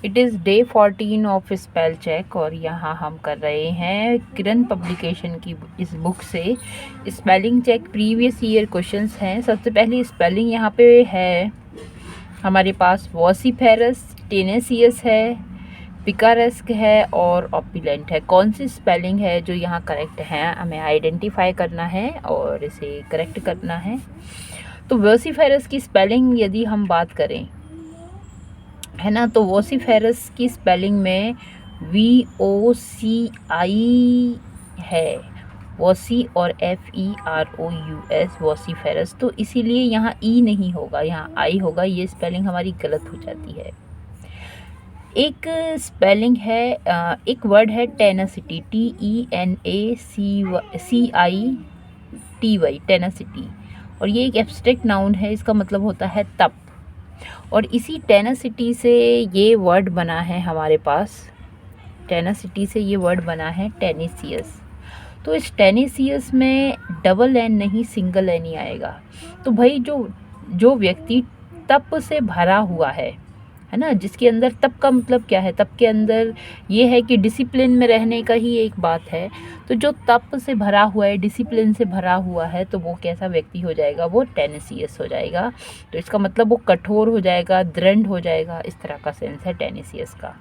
It is day 14 of spell check और यहाँ हम कर रहे हैं किरण पब्लिकेशन की इस बुक से spelling check. Previous year questions हैं। सबसे पहली स्पेलिंग यहाँ पे है हमारे पास वॉसिफेरस, टेनेसियस है, पिकारेस्क है और ऑपुलेंट है। कौन सी स्पेलिंग है जो यहाँ करेक्ट है, हमें आइडेंटिफाई करना है और इसे करेक्ट करना है। तो वॉसिफेरस की स्पेलिंग यदि हम बात करें, है ना, तो वॉसिफेरस की स्पेलिंग में VOCI है, वॉसी और FEROUS, वॉसिफेरस। तो इसीलिए यहाँ ई नहीं होगा, यहाँ आई होगा। ये स्पेलिंग हमारी गलत हो जाती है। एक स्पेलिंग है, एक वर्ड है टेनासिटी, TENACITY, टेनासिटी, और ये एक एब्स्ट्रैक्ट नाउन है। इसका मतलब होता है तप। और इसी टेनासिटी से ये वर्ड बना है हमारे पास, टेनासिटी से ये वर्ड बना है टेनेसियस। तो इस टेनेसियस में डबल एन नहीं, सिंगल एन ही आएगा। तो भाई जो व्यक्ति तप से भरा हुआ है ना, जिसके अंदर तप का मतलब क्या है, तप के अंदर ये है कि डिसिप्लिन में रहने का ही एक बात है। तो जो तप से भरा हुआ है, डिसिप्लिन से भरा हुआ है, तो वो कैसा व्यक्ति हो जाएगा, वो टेनेसियस हो जाएगा। तो इसका मतलब वो कठोर हो जाएगा, दृढ़ हो जाएगा, इस तरह का सेंस है टेनेसियस का।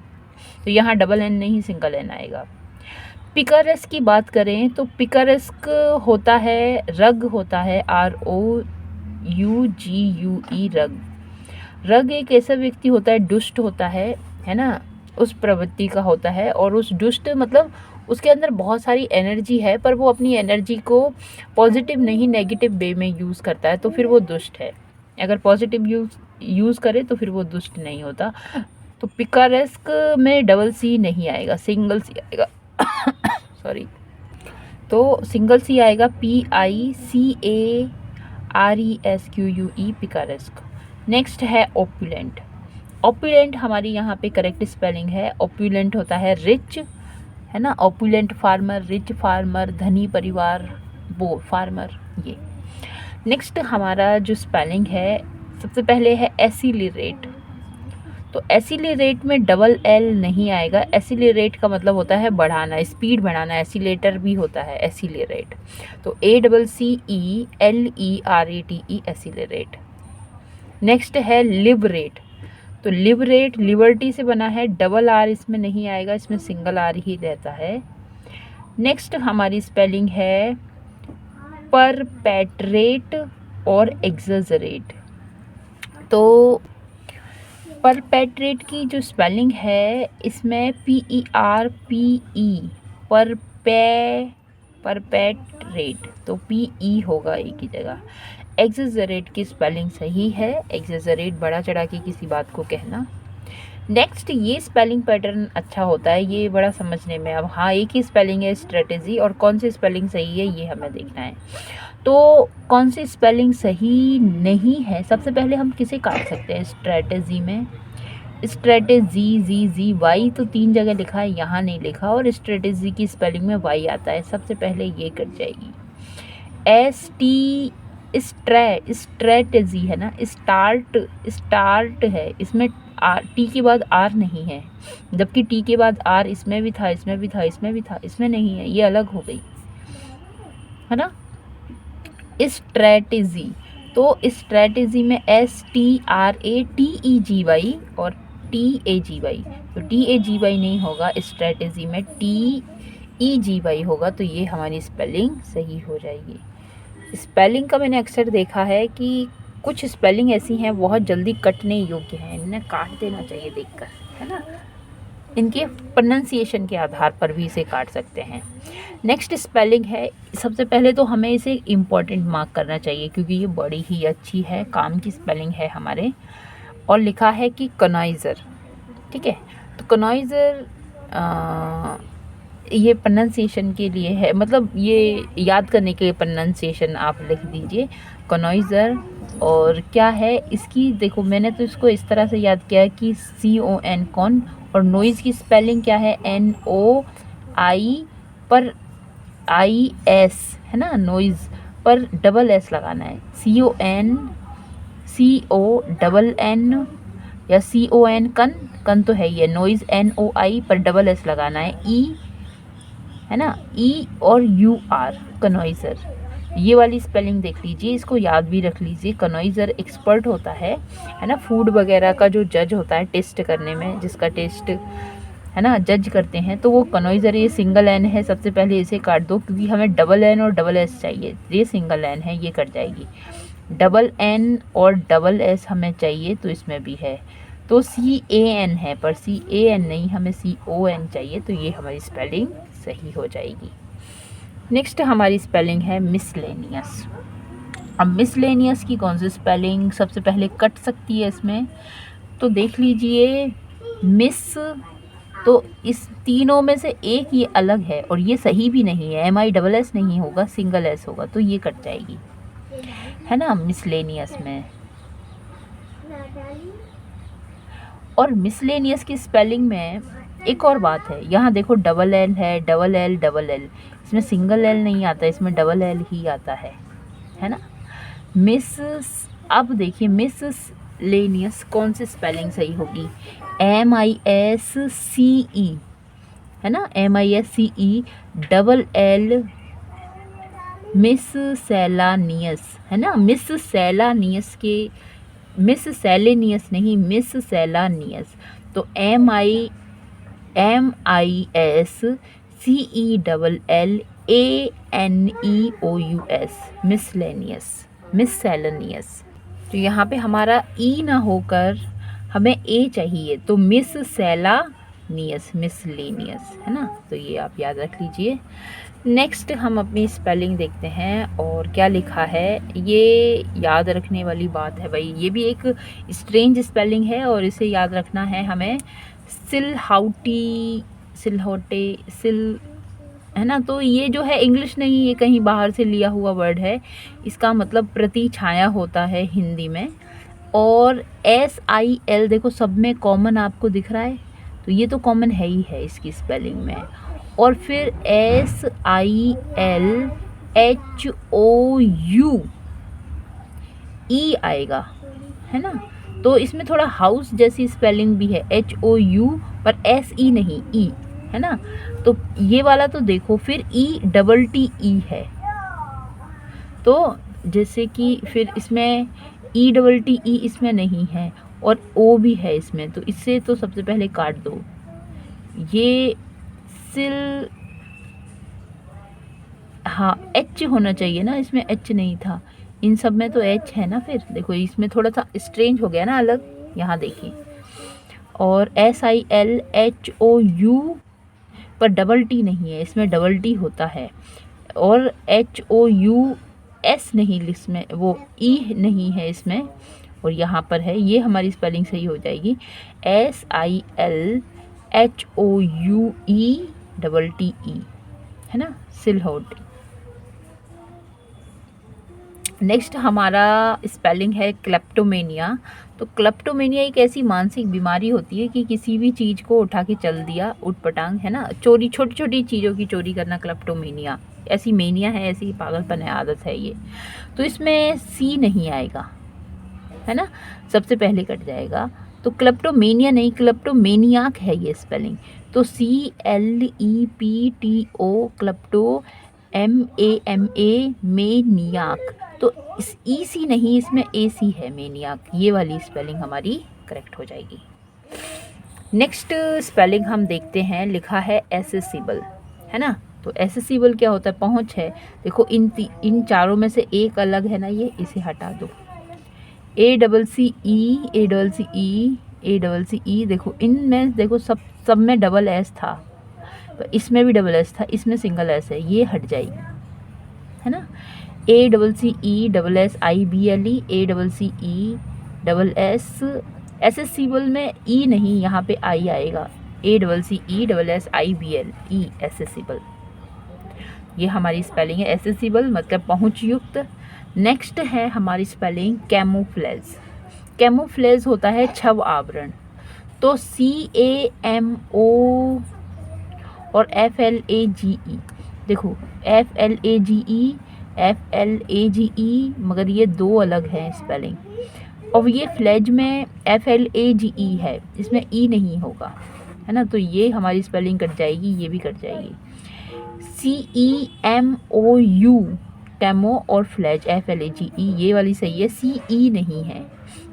तो यहाँ डबल एन नहीं, सिंगल एन आएगा। पिकारेस्क की बात करें तो पिकारेस्क होता है, रग होता है, ROUGUE, रग। रग एक ऐसा व्यक्ति होता है, दुष्ट होता है ना, उस प्रवृत्ति का होता है। और उस दुष्ट मतलब उसके अंदर बहुत सारी एनर्जी है, पर वो अपनी एनर्जी को पॉजिटिव नहीं, नेगेटिव वे में यूज़ करता है, तो फिर वो दुष्ट है। अगर पॉजिटिव यूज़ करे तो फिर वो दुष्ट नहीं होता। तो पिकारेस्क में डबल सी नहीं आएगा, सिंगल सी आएगा। सॉरी, तो सिंगल सी आएगा, PICARESQUE, पिकारेस्क। नेक्स्ट है ओपुलेंट। ओपुलेंट हमारी यहाँ पे करेक्ट स्पेलिंग है, ओपुलेंट होता है रिच, है ना, ओपुलेंट फार्मर, रिच फार्मर, धनी परिवार, वो फार्मर, ये। नेक्स्ट हमारा जो स्पेलिंग है, सबसे पहले है एसिलिरेट। तो एसिलिरेट में डबल एल नहीं आएगा। एसिलिरेट का मतलब होता है बढ़ाना, स्पीड बढ़ाना, एसिलेटर भी होता है एसिलिरेट। तो ACCELERATE, एसिलिरेट। नेक्स्ट है लिबरेट। तो लिबरेट लिबर्टी से बना है, डबल आर इसमें नहीं आएगा, इसमें सिंगल आर ही रहता है। नेक्स्ट हमारी स्पेलिंग है परपेट्रेट और एग्जजरेट। तो परपेट्रेट की जो स्पेलिंग है, इसमें PERPE, परपेट्रेट, तो PE होगा एक ही जगह। एग्जजरेट की स्पेलिंग सही है, एग्जजरेट बड़ा चढ़ा के किसी बात को कहना। नेक्स्ट, ये स्पेलिंग पैटर्न अच्छा होता है, ये बड़ा समझने में। अब हाँ, एक ही स्पेलिंग है स्ट्रेटेजी, और कौन सी स्पेलिंग सही है ये हमें देखना है। तो कौन सी स्पेलिंग सही नहीं है, सबसे पहले हम किसे काट सकते हैं स्ट्रेटेजी में, स्ट्रेटेजी वाई तो 3 जगह लिखा है, यहाँ नहीं लिखा, और स्ट्रेटेजी की स्पेलिंग में वाई आता है, सबसे पहले ये कट जाएगी। स्ट्रेटेजी है ना, स्टार्ट है, इसमें टी के बाद आर नहीं है, जबकि टी के बाद आर इसमें भी था, इसमें भी था, इसमें भी था, इसमें नहीं है, ये अलग हो गई, है ना। स्ट्रेटेजी, तो स्ट्रेटेजी में STRATEGY और TAGY, तो TAGY नहीं होगा, स्ट्रेटेजी में TEGY होगा। तो ये हमारी स्पेलिंग सही हो जाएगी। स्पेलिंग का मैंने अक्सर देखा है कि कुछ स्पेलिंग ऐसी हैं बहुत जल्दी कटने योग्य हैं, इन्हें काट देना चाहिए देखकर, है ना। इनके प्रोनाउंसिएशन के आधार पर भी इसे काट सकते हैं। नेक्स्ट स्पेलिंग है, सबसे पहले तो हमें इसे इम्पॉर्टेंट मार्क करना चाहिए क्योंकि ये बड़ी ही अच्छी है, काम की स्पेलिंग है हमारे। और लिखा है कि कनॉइज़र, ठीक है। तो कनॉइज़र ये प्रोनाउंसिएशन के लिए है, मतलब ये याद करने के लिए प्रोनाउंसिएशन आप लिख दीजिए कनॉइज़र। और क्या है इसकी, देखो मैंने तो इसको इस तरह से याद किया है कि CON, कॉन, और नॉइज़ की स्पेलिंग क्या है, NOI पर IS, है ना, नॉइज़ पर डबल S लगाना है, CON, CONN या CON, कन, कन तो है ही है, नॉइज़ NOI पर डबल एस लगाना है, ई है ना, ई और UR, कनॉइज़र। ये वाली स्पेलिंग देख लीजिए, इसको याद भी रख लीजिए। कनॉइज़र एक्सपर्ट होता है ना, फूड वगैरह का जो जज होता है टेस्ट करने में, जिसका टेस्ट है ना जज करते हैं, तो वो कनॉइज़र, ये सिंगल एन है, सबसे पहले इसे काट दो क्योंकि हमें डबल एन और डबल एस चाहिए। ये सिंगल एन है, ये कट जाएगी। डबल एन और डबल एस हमें चाहिए, तो इसमें भी है, तो CAN है, पर CAN नहीं, हमें CON चाहिए, तो ये हमारी स्पेलिंग सही हो जाएगी। नेक्स्ट हमारी स्पेलिंग है मिसलेनियस। अब मिसलेनियस की कौन सी स्पेलिंग सबसे पहले कट सकती है इसमें, तो देख लीजिए। मिस, तो इस तीनों में से एक ये अलग है और ये सही भी नहीं है, MISS नहीं होगा, सिंगल एस होगा, तो ये कट जाएगी, है ना, मिसलेनियस में। और मिसलेनियस की स्पेलिंग में एक और बात है, यहाँ देखो डबल एल है, डबल एल डबल एल, इसमें सिंगल एल नहीं आता, इसमें डबल एल ही आता है ना। मिस, अब देखिए मिसलेनियस कौन सी स्पेलिंग सही होगी, MISCE है ना, MISCE डबल एल, मिससेलानियस है ना, मिससेलानियस के, मिससेलेनियस नहीं, मिससेलानियस, तो MISCELLANEOUS, मिसलेनियस, मिससेलेनियस। तो यहाँ पे हमारा ई ना होकर हमें ए चाहिए, तो मिससेलानियस, मिसलेनियस है ना, तो ये आप याद रख लीजिए। नेक्स्ट हम अपनी स्पेलिंग देखते हैं और क्या लिखा है, ये याद रखने वाली बात है भाई, ये भी एक स्ट्रेंज स्पेलिंग है और इसे याद रखना है हमें। सिलहाउटी, सिलहोटे, सिल है ना, तो ये जो है इंग्लिश नहीं, ये कहीं बाहर से लिया हुआ वर्ड है, इसका मतलब प्रति छाया होता है हिंदी में। और SIL देखो सब में कॉमन आपको दिख रहा है, तो ये तो कॉमन है ही है इसकी स्पेलिंग में। और फिर SILHOUE आएगा, है ना, तो इसमें थोड़ा हाउस जैसी स्पेलिंग भी है, HOU पर SE नहीं, E है ना, तो ये वाला तो देखो फिर ETTE है, तो जैसे कि फिर इसमें ETTE इसमें नहीं है और O भी है इसमें, तो इससे तो सबसे पहले काट दो। ये सिल, हाँ H होना चाहिए ना, इसमें H नहीं था, इन सब में तो H है ना, फिर देखो इसमें थोड़ा सा स्ट्रेंज हो गया ना अलग, यहाँ देखिए। और SILHOU पर डबल T नहीं है, इसमें डबल T होता है, और HOUS नहीं, इसमें वो E नहीं है इसमें, और यहाँ पर है, ये हमारी स्पेलिंग सही हो जाएगी, SILHOUETTE है ना, सिलहोटी। नेक्स्ट हमारा स्पेलिंग है क्लेप्टोमेनिया। तो क्लेप्टोमेनिया एक ऐसी मानसिक बीमारी होती है कि किसी भी चीज़ को उठा के चल दिया, उठपटांग है ना, चोरी, छोटी छोटी चीज़ों की चोरी करना, क्लेप्टोमेनिया ऐसी मेनिया है, ऐसी पागलपन है, आदत है ये। तो इसमें C नहीं आएगा, है ना, सबसे पहले कट जाएगा, तो क्लेप्टोमेनिया नहीं, क्लेप्टोमेनियाक है ये स्पेलिंग, तो CLEPTO, क्लेप्टो, MAMA, मेनियाक, तो इस EC नहीं, इसमें AC है, मेनियाक, ये वाली स्पेलिंग हमारी करेक्ट हो जाएगी। नेक्स्ट स्पेलिंग हम देखते हैं, लिखा है एसेसिबल, है ना, तो एसेसिबल क्या होता है, पहुँच है, देखो इन चारों में से एक अलग है ना, ये, इसे हटा दो, ACCE, देखो इनमें देखो सब में डबल S था, तो इसमें भी डबल S था, इसमें सिंगल S है, ये हट जाएगी, है ना, ACCESSIBLE, ACCESS, एसेसिबल में E नहीं, यहाँ पे I आएगा, ACCESSIBLE, एसेसिबल, ये हमारी स्पेलिंग है एसेसिबल, मतलब पहुँच युक्त। नेक्स्ट है हमारी स्पेलिंग कैमोफ्लेज। कैमोफ्लेज होता है छव आवरण, तो CAMO और FLAGE, देखो FLAGE, FLAGE, मगर ये दो अलग हैं स्पेलिंग, और ये फ्लेज में FLAGE है, इसमें ई नहीं होगा, है ना, तो ये हमारी स्पेलिंग कट जाएगी, ये भी कट जाएगी। CEMOU कैमो और फ्लेज FLAGE ये वाली सही है, CE नहीं है,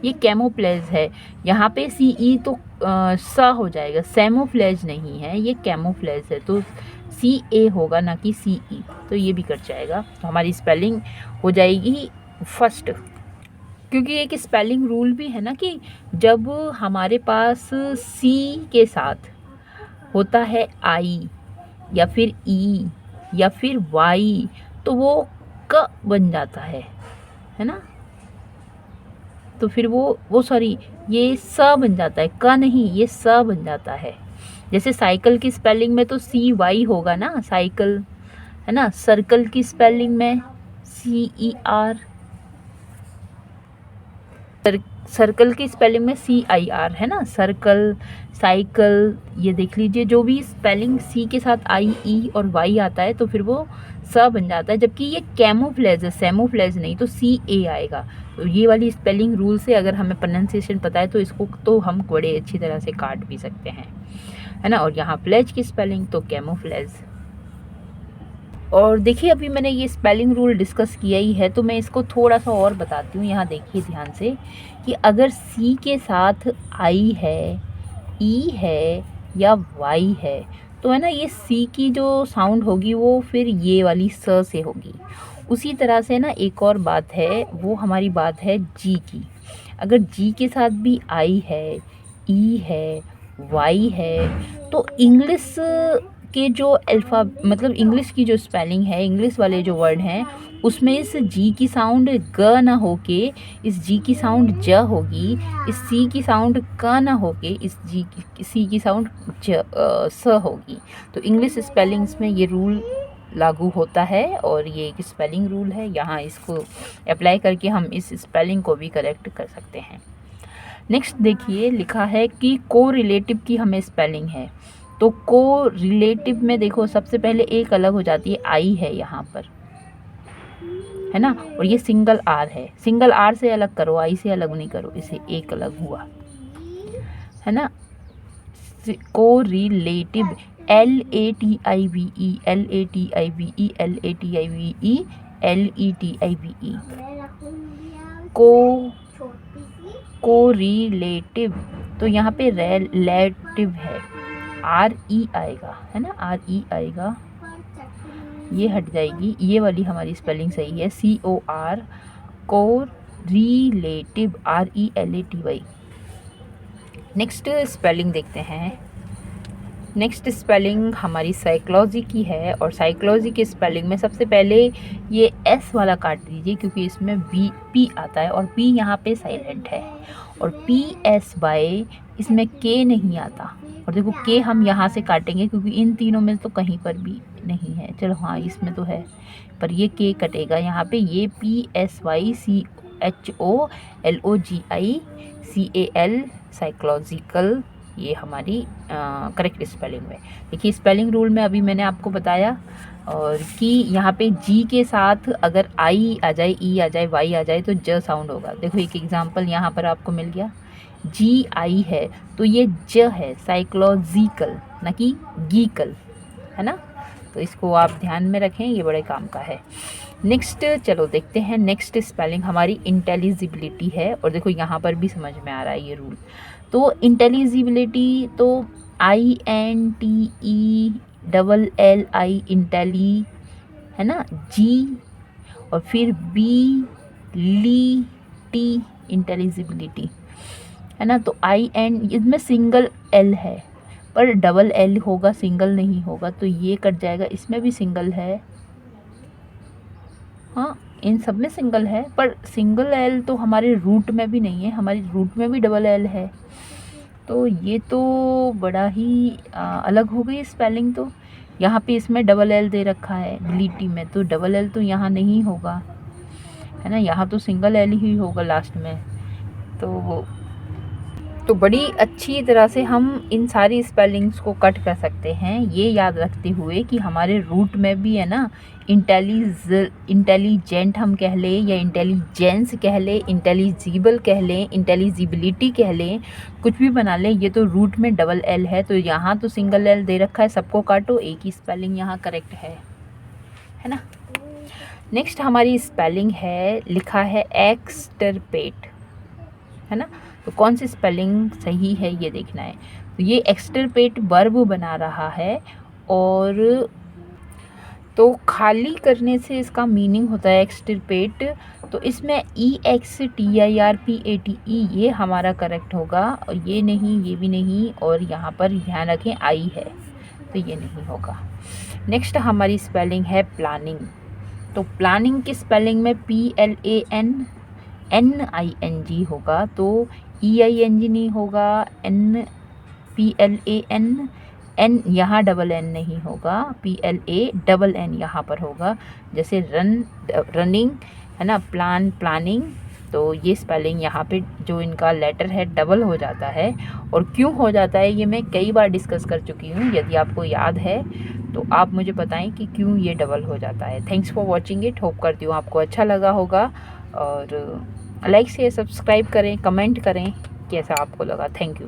ये कैमोफ्लेज है। यहाँ पे CE तो सा हो जाएगा, सेमोफ्लेज नहीं है, ये कैमोफ्लेज है, तो CA होगा ना कि CE, तो ये भी कट जाएगा। तो हमारी स्पेलिंग हो जाएगी फर्स्ट, क्योंकि एक स्पेलिंग रूल भी है ना कि जब हमारे पास C के साथ होता है I या फिर E या फिर Y, तो वो क बन जाता है ना, तो फिर वो सॉरी ये स बन जाता है, क नहीं, ये स बन जाता है। जैसे साइकिल की स्पेलिंग में तो CY होगा ना, साइकिल, है ना। सर्कल की स्पेलिंग में CER, सर्कल की स्पेलिंग में CIR, है ना, सर्कल, साइकिल, ये देख लीजिए, जो भी स्पेलिंग C के साथ I, E और Y आता है तो फिर वो स बन जाता है, जबकि ये कैमोफ्लेज है, सेमोफ्लेज नहीं, तो CA आएगा। तो ये वाली स्पेलिंग रूल से अगर हमें प्रोनाउंसिएशन पता है तो इसको तो हम बड़े अच्छी तरह से काट भी सकते हैं, है ना। और यहाँ फ्लेज की स्पेलिंग तो कैमोफ्लेज। और देखिए अभी मैंने ये स्पेलिंग रूल डिस्कस किया ही है, तो मैं इसको थोड़ा सा और बताती हूँ। यहाँ देखिए ध्यान से कि अगर C के साथ I है, E है या Y है, तो है ना, ये C की जो साउंड होगी वो फिर ये वाली स से होगी। उसी तरह से ना एक और बात है, वो हमारी बात है G की। अगर G के साथ भी I है, E है, Y है, तो इंग्लिश के जो मतलब इंग्लिश की जो स्पेलिंग है, इंग्लिश वाले जो वर्ड हैं, उसमें इस जी की साउंड ग ना होके इस जी की साउंड ज होगी, इस सी की साउंड क ना होके इस सी की साउंड स होगी। तो इंग्लिश स्पेलिंग्स में ये रूल लागू होता है और ये एक स्पेलिंग रूल है। यहाँ इसको अप्लाई करके हम इस स्पेलिंग को भी करेक्ट कर सकते हैं। नेक्स्ट देखिए लिखा है कि को रिलेटिव की हमें स्पेलिंग है, तो को रिलेटिव में देखो सबसे पहले एक अलग हो जाती है, आई है यहाँ पर, है ना, और ये सिंगल आर है। सिंगल आर से अलग करो, आई से अलग नहीं करो, इसे एक अलग हुआ, है ना। को relative LATIVE LATIVE LATIVE LETIVE को रिलेटिव, तो यहाँ पे रिलेटिव है, RE आएगा, है ना, RE आएगा, ये हट जाएगी, ये वाली हमारी स्पेलिंग सही है, COR को रिलेटिव RELATY। नेक्स्ट स्पेलिंग देखते हैं। नेक्स्ट स्पेलिंग हमारी साइकोलॉजी की है, और साइकोलॉजी की स्पेलिंग में सबसे पहले ये S वाला काट दीजिए क्योंकि इसमें P आता है और P यहाँ पे साइलेंट है, और PSY इसमें K नहीं आता। और देखो K हम यहाँ से काटेंगे क्योंकि इन तीनों में तो कहीं पर भी नहीं है, चलो हाँ इसमें तो है, पर ये K कटेगा यहाँ पे। ये PSYCHOLOGICAL साइकोलॉजिकल, ये हमारी करेक्ट स्पेलिंग में। देखिए स्पेलिंग रूल में अभी मैंने आपको बताया, और कि यहाँ पे जी के साथ अगर आई आ जाए, ई आ जाए, वाई आ जाए तो ज साउंड होगा। देखो एक एग्जांपल यहाँ पर आपको मिल गया, GI है तो ये ज है, साइकोलॉजिकल ना कि गीकल, है ना। तो इसको आप ध्यान में रखें, ये बड़े काम का है। नेक्स्ट चलो देखते हैं, नेक्स्ट स्पेलिंग हमारी इंटेलिजिबिलिटी है, और देखो यहाँ पर भी समझ में आ रहा है ये रूल। तो इंटेलिजिबिलिटी तो INTELLI इंटेली, है ना, G और फिर BLIT इंटेलिजिबिलिटी, है ना। तो IN इसमें सिंगल L है पर डबल L होगा, सिंगल नहीं होगा, तो ये कट जाएगा। इसमें भी सिंगल है, हाँ इन सब में सिंगल है, पर सिंगल L तो हमारे रूट में भी नहीं है, हमारी रूट में भी डबल L है, तो ये तो बड़ा ही अलग हो गई स्पेलिंग। तो यहाँ पे इसमें डबल L दे रखा है डिलीटी में, तो डबल L तो यहाँ नहीं होगा, है ना, यहाँ तो सिंगल L ही होगा लास्ट में। तो तो बड़ी अच्छी तरह से हम इन सारी स्पेलिंग्स को कट कर सकते हैं, ये याद रखते हुए कि हमारे रूट में भी है ना इंटेलिजेंट हम कह लें या इंटेलिजेंस कह लें, इंटेलिजिबल कह लें, इंटेलिजिबिलिटी कह लें, कुछ भी बना लें, ये तो रूट में डबल एल है, तो यहाँ तो सिंगल एल दे रखा है, सबको काटो, एक ही स्पेलिंग यहाँ करेक्ट है ना। नेक्स्ट हमारी स्पेलिंग है, लिखा है एक्सटरपेट, है ना। तो कौन सी स्पेलिंग सही है ये देखना है। तो ये एक्सटरपेट वर्ब बना रहा है, और तो खाली करने से इसका मीनिंग होता है एक्सटरपेट, तो इसमें EXTIRPATE ये हमारा करेक्ट होगा, और ये नहीं, ये भी नहीं, और यहाँ पर ध्यान रखें आई है, तो ये नहीं होगा। नेक्स्ट हमारी स्पेलिंग है प्लानिंग। तो प्लानिंग की स्पेलिंग में PLANNING होगा, तो EING नहीं होगा, PLAN, N यहाँ डबल N नहीं होगा, PLANN यहाँ पर होगा, जैसे रनिंग है ना, प्लानिंग। तो ये स्पेलिंग यहाँ पे जो इनका लेटर है डबल हो जाता है, और क्यों हो जाता है ये मैं कई बार डिस्कस कर चुकी हूँ, यदि आपको याद है तो आप मुझे बताएं कि क्यों ये डबल हो जाता है। Thanks for watching it, hope करती हूँ आपको अच्छा लगा होगा, और लाइक शेयर सब्सक्राइब करें, कमेंट करें कैसा आपको लगा। Thank you.